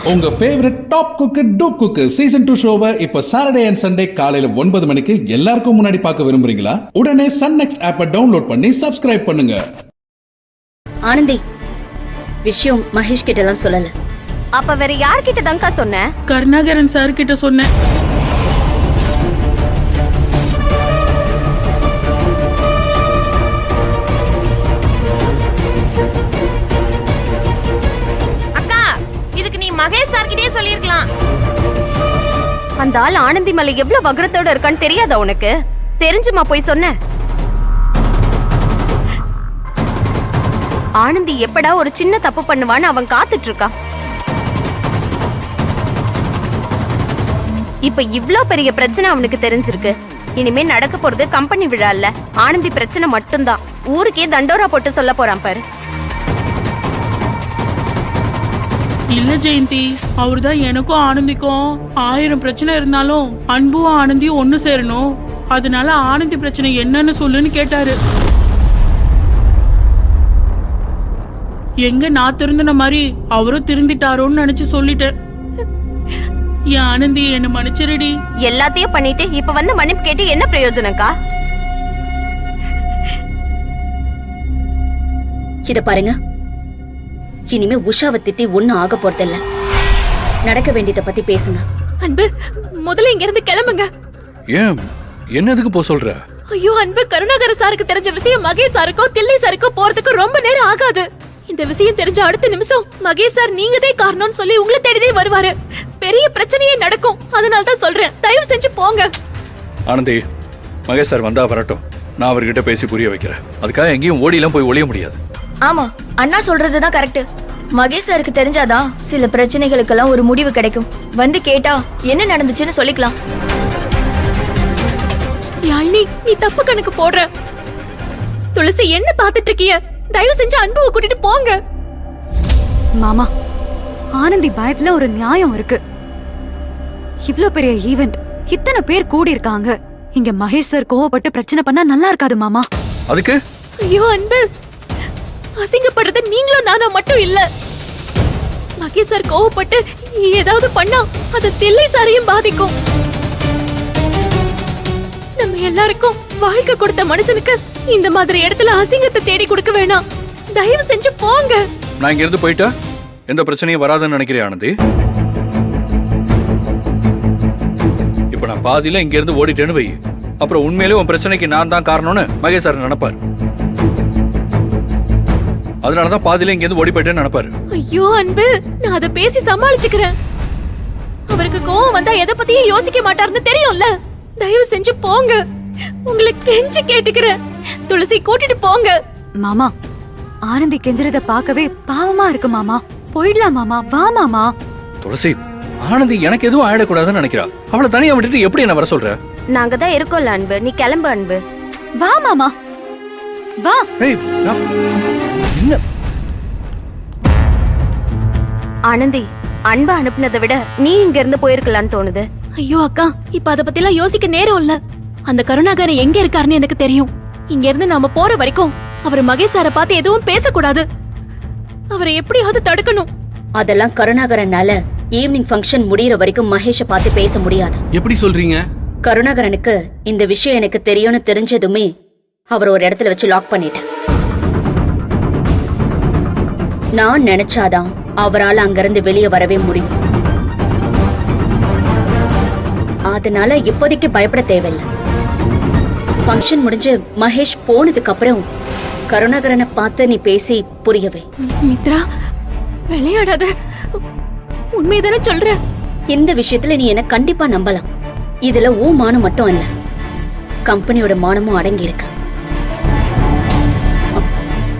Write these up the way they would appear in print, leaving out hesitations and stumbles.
உங்க favourite top cook dupe cook season 2 ஷோவை இப்ப சாட்டர்டே அண்ட் சண்டே காலையில 9 மணிக்கு எல்லாருக்கும் முன்னாடி பார்க்க விரும்புறீங்களா? உடனே சன் நெக்ஸ்ட் ஆப்பை டவுன்லோட் பண்ணி சப்ஸ்கிரைப் பண்ணுங்க. ஆனந்தி, விஷயம் மகேஷ் கிட்ட எல்லாம் சொல்லல. அப்ப வேற யார்கிட்ட தான்க்கா சொன்ன? கருணாகரன் சார் கிட்ட சொன்னேன். மகேஷ் சார் கிட்டே சொல்லிருக்கலாம். அந்த ஆள் ஆனந்தி மேல எவ்வளவு வக்ரத்தோட இருக்கான்னு தெரியாதா உனக்கு? தெரிஞ்சுமா போய் சொன்ன? ஆனந்தி எப்படா ஒரு சின்ன தப்பு பண்ணுவான்னு அவன் காத்துட்டு இருக்கான். இப்ப இவ்ளோ பெரிய பிரச்சனை அவனுக்கு தெரிஞ்சிருக்கு. இனிமே நடக்க போறது கம்பெனி விழா இல்ல, ஆனந்தி பிரச்சனை மட்டும்தான். ஊருக்கே தண்டோரா போட்டு சொல்ல போறான் பாரு. இல்ல ஜெயந்தி, அவர்தான் எனக்கும் ஆனந்திக்கும் 1000 பிரச்சனை இருந்தாலும் அன்பும் ஆனந்தியும் ஒண்ணு சேரணும். அதனால ஆனந்தி பிரச்சனை என்னன்னு சொல்லுன்னு கேட்டாரு. எங்க நான் திருந்தின மாதிரி அவரும் திருந்திட்டாரோன்னு நினைச்சு சொல்லிட்டேன். என் ஆனந்தி என்ன மன்னிச்சிருடி. எல்லாத்தையும் பண்ணிட்டு இப்ப வந்து மன்னிப்பு கேட்டு என்ன பிரயோஜனக்கா? இத பாருங்க, இனிமே உஷாவை திட்டி ஒண்ணும் ஆக போறதில்ல. நடக்க வேண்டியதை பத்தி பேசுங்க. அன்பு, முதல்ல இங்க இருந்து கிளம்புங்க. ஏன் என்னதுக்கு போ சொல்ற? ஐயோ அன்பு, கருணாகர சாருக்கு தெரிஞ்ச விஷயம் மகேஷ் சாருக்கும் தில்லை சாருக்கும் போறதுக்கு ரொம்ப நேரம் ஆகாது. இந்த விஷயம் தெரிஞ்ச அடுத்த நிமிஷம் மகேஷ் சார் நீங்கதே காரணம்னு சொல்லி உங்களை தேடிதே வருவாரு. பெரிய பிரச்சனையே நடக்கும். அதனால தான் சொல்றேன், தயவு செஞ்சு போங்க. ஆனந்தி, மகேஷ் சார் வந்தா வரட்டும், நான் அவர்கிட்ட பேசி புரிய வைக்கிறேன். அதுக்காக எங்கேயும் ஓடிலாம் போய் ஒளிய முடியாது. ஆமா, அண்ணா சொல்றதுதான் கரெக்ட். மகேஷ் சாருக்கு தெரிஞ்சாதான் சில பிரச்சனைகளுக்கெல்லாம் ஒரு முடிவு கிடைக்கும். வந்து கேட்டா என்ன நடந்துச்சுன்னு சொல்லிக்கலாம். யாழினி, நீ தப்பு கணக்கு போடுற. துளசி, என்ன பாத்துட்டு இருக்கிய? தயவு செஞ்சு அன்புவை கூட்டிட்டு போங்க. மாமா, ஆனந்தி பயத்துல ஒரு நியாயம் இருக்கு. இவ்ளோ பெரிய ஈவென்ட், இத்தனை பேர் கூடி இருக்காங்க. இங்க மகேஷ் சார் கோவப்பட்டு பிரச்சனை பண்ணா நல்லா இருக்காது மாமா. அதுக்கு ஐயோ அன்பு, அசிங்கப்படுறது நீங்களும் நானா மட்டும் இல்ல. மகேஷ் சார் கோவப்பட்டு ஏதாவது பண்ணா அது தில்லை சாரையும் பாதிக்கும். நம்ம எல்லாருக்கும் வாழ்க்கை கொடுத்த மனுஷனுக்கு இந்த மாதிரி இடத்துல அசிங்கத்தை தேடி கொடுக்க வேணாம். தயவு செஞ்சு போங்க. நான் இங்க இருந்து போயிட்டா எந்த பிரச்சனையும் வராதுன்னு நினைக்கிறேன் ஆனந்தி. இப்ப நான் பாதியில இங்க இருந்து ஓடிட்டேன்னு வை, அப்புறம் உண்மையிலே உன் பிரச்சனைக்கு நான் தான் காரணம்னு மகேஷ் சார் நினைப்பார். அதனாலதான் பாதியில இங்க இருந்து ஓடி போயிட்டேன்னு நினைப்பாரு. ஐயோ அன்பு, நான் அதை பேசி சமாளிச்சுக்கிறேன். அவருக்கு கோவம் வந்தா எதை பத்தியும் யோசிக்க மாட்டாருன்னு தெரியும்ல. தயவு செஞ்சு போங்க. உங்களை கெஞ்சி கேட்டுக்கிறேன். துளசி, கூட்டிட்டு போங்க. மாமா, ஆனந்தி கெஞ்சறத பார்க்கவே பாவமா இருக்கு மாமா. போயிடலாம் மாமா, வா மாமா. துளசி, ஆனந்தி எனக்கு எதுவும் ஆயிடக்கூடாதுன்னு நினைக்கிறா. அவளை தனியா விட்டுட்டு எப்படி என்ன வர சொல்ற? நாங்க தான் இருக்கோம்ல அன்பு, நீ கிளம்பு அன்பு. வா மாமா, வா. என்ன ஆனந்தி, அன்பு அனுப்புனதை விட நீ இங்க இருந்து போயிருக்கலான்னு தோணுது. ஐயோ அக்கா, இப்ப அத பத்தி எல்லாம் யோசிக்க நேரம் இல்ல. அந்த கருணாகரன் எங்க இருக்காருன்னு எனக்கு தெரியும். இங்க இருந்து நாம போற வரைக்கும் அவர் மகேஷ் சாரை பார்த்து எதுவும் பேசக்கூடாது. அவரை எப்படியாவது தடுக்கணும். அதெல்லாம் கருணாகரனால ஈவினிங் ஃபங்க்ஷன் முடியற வரைக்கும் மகேஷை பார்த்து பேச முடியாது. எப்படி சொல்றீங்க? கருணாகரனுக்கு இந்த விஷயம் எனக்கு தெரியும்னு தெரிஞ்சதுமே அவர் ஒரு இடத்துல வச்சு லாக் பண்ணிட்டேன். நான் நினைச்சாதான் அவரால் அங்கிருந்து வெளியே வரவே முடியும். அதனால இப்போதைக்கு பயப்பட தேவையில்லை. ஃபங்க்ஷன் முடிஞ்சு மகேஷ் போனதுக்கு அப்புறம் கருணாகரனை பார்த்து நீ பேசி புரியவே. மித்ரா, விளையாடாத. உண்மைதானே சொல்ற? இந்த விஷயத்துல நீ என்ன கண்டிப்பா நம்பலாம். இதுல ஊ மானம் மட்டும் இல்ல, கம்பெனியோட மானமும் அடங்கி இருக்கு.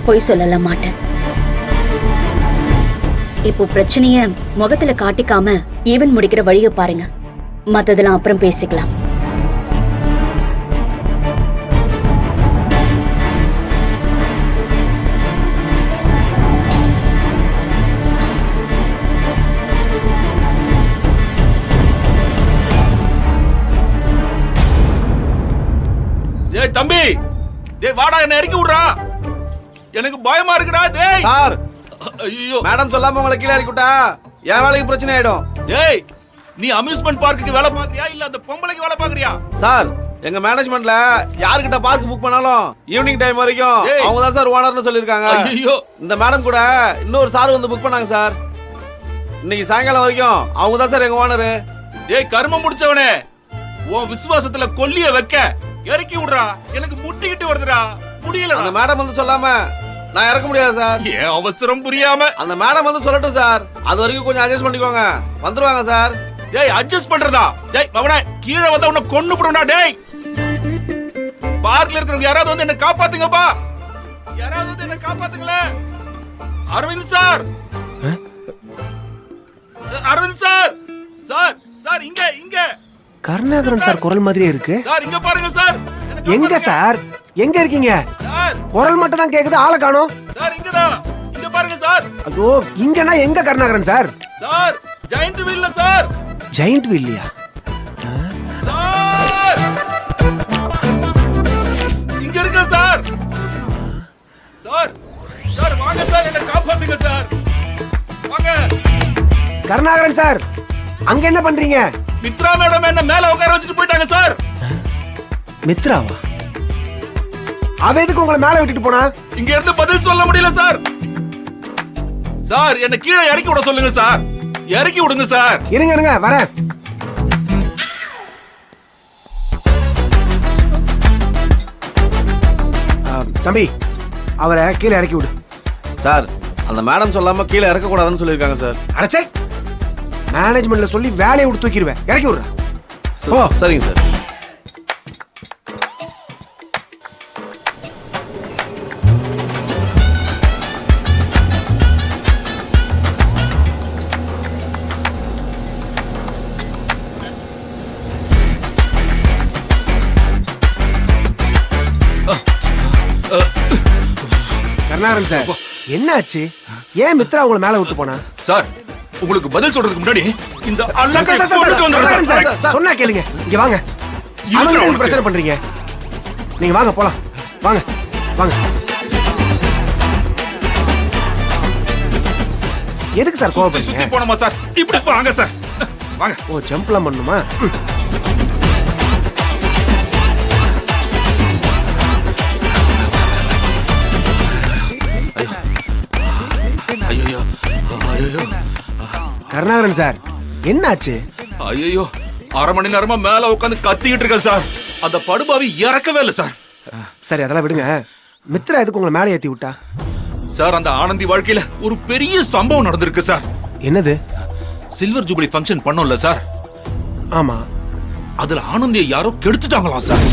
பொய் சொல்லல மாட்டேன். இப்போ பிரச்சனைய முகத்துல காட்டிக்காம ஈவன் முடிக்கிற வழிய பாருங்க. மத்ததெல்லாம் அப்புறம் பேசிக்கலாம். ஏய் தம்பி, டேய் வாடா, என்ன இறக்கி விடுறா. எனக்கு பயமா இருக்குடா. டேய் சார், ஐயோ மேடம் சொல்லாம உங்களை கீழே இறக்கி விட்டா என் வேலைக்கு பிரச்சனை ஆயிடும். டேய் நீ அம்யூஸ்மெண்ட் பார்க்குக்கு வேலை பாக்குறியா இல்ல அந்த பொம்பளைக்கு வேலை பாக்குறியா? சார் எங்க மேனேஜ்மெண்ட்ல யார்கிட்ட பார்க் புக் பண்ணாலும் ஈவினிங் டைம் வரைக்கும் ஏய். அவங்க தான் சார் ஓனர்னு சொல்லிருக்காங்க. ஐயோ இந்த மேடம் கூட இன்னொரு சார் வந்து புக் பண்ணாங்க சார். இன்னைக்கு சாயங்காலம் வரைக்கும் அவங்க தான் சார் எங்க ஓனரு. டேய் கர்மம் முடிச்சவனே, உன் விசுவாசத்துல கொல்லிய வைக்க இறக்கி விடுறா. எனக்கு முட்டிக்கிட்டு வருதுடா, முடியல. அந்த மேடம் வந்து சொல்லாம நான் இறக்க முடியாது சார். ஏன் அவசரம் புரியாம? அந்த மேடம் வந்து சொல்லட்டும் சார். அது வரைக்கும் கொஞ்சம் அட்ஜஸ்ட் பண்ணிக்கோங்க. வந்துருவாங்க சார். டேய் அட்ஜஸ்ட் பண்றதா? டேய் மவனே கீழே வந்தா உன்னை கொன்னு போடுடா. டேய் பார்க்ல இருக்கிறவங்க யாராவது வந்து என்ன காப்பாத்துங்கப்பா. யாராவது வந்து என்ன காப்பாத்துங்களே. Aravind sir, Aravind sir, sir sir இங்க இங்க. கருணாகரன் சார் குரல் மாதிரியே இருக்கு. சார் இங்க பாருங்க சார். என்ன எங்க காப்பாத்துங்க. சார் எங்க இருக்கீங்க? சார் குரல் மட்டும் தான் கேக்குது, ஆளை காணோம். சார் இங்கதான். இங்க பாருங்க சார். ஐயோ இங்கன்னா எங்க கருணாகரன் சார்? சார் ஜெயண்ட் வீல்ல சார். ஜெயிண்ட் வீல்லையா? சார் இங்க இருக்க சார். சார் சார் வாங்க சார், என்ன காப்பாத்துங்க சார். வாங்க. கருணாகரன் சார் அங்க என்ன பண்றீங்க? மித்ரா மேடம் என்ன மேல உட்கார வச்சுட்டு போயிட்டாங்க சார். மித்ராவா? அவ எதுக்கு உங்களை மேல விட்டுட்டு போனா? இங்க இருந்து பதில் சொல்ல முடியல சார். சார் என்ன கீழே இறக்கி விட சொல்லுங்க சார். இறக்கி விடுங்க சார். இருங்க இருங்க வரேன். தம்பி அவரை கீழே இறக்கி விடு. சார் அந்த மேடம் சொல்லாம கீழே இறக்க கூடாதுன்னு சொல்லிருக்காங்க சார். அடச்சே, மேனேஜ்மெண்ட்ல சொல்லி வேலையை விட்டு தூக்கிடுவேன். இறக்கி விடுறேன். ஓ சரிங்க சார். கருணாகரன் சார் என்னாச்சு? ஏன் மித்ரா உங்களை மேல விட்டு போனா? சார் உங்களுக்கு பதில் சொல்றதுக்கு முன்னாடி இந்த சார், அண்ணன் சார், சார், கொண்டுட்டு வந்துடுறேன் சார், சார். சார், சார், சொன்னா கேளுங்க. இங்க வாங்க. இருக்கிற அவங்க எதுக்கு உனக்கு. பிரச்சனை பண்றீங்க? நீங்க வாங்க போலாம். வாங்க வாங்க. எதுக்கு சார் சுத்தி கோவப்படுறீங்க? போனோமா சார்? இப்படி வாங்க சார். வாங்க. ஓ ஜம்ப்லாம் பண்ணுமா? ம். ஐயோ ஐயோ கருணாகரன் சார் என்னாச்சு? ஐயோ அரை மணி நேரமா மேல உட்காந்து கத்திக்கிட்டு இருக்கேன் சார். அந்த படுபாவி இறக்கவே இல்லை சார். சரி அதெல்லாம் விடுங்க. மித்ரா எதுக்கு உங்களை மேலே ஏத்தி விட்டா? சார் அந்த ஆனந்தி வாழ்க்கையில ஒரு பெரிய சம்பவம் நடந்திருக்கு சார். என்னது? சில்வர் ஜூபிலி ஃபங்க்ஷன் பண்ணோம்ல சார், ஆமா. அதுல ஆனந்தியை யாரோ கெடுத்துட்டாங்களாம் சார்.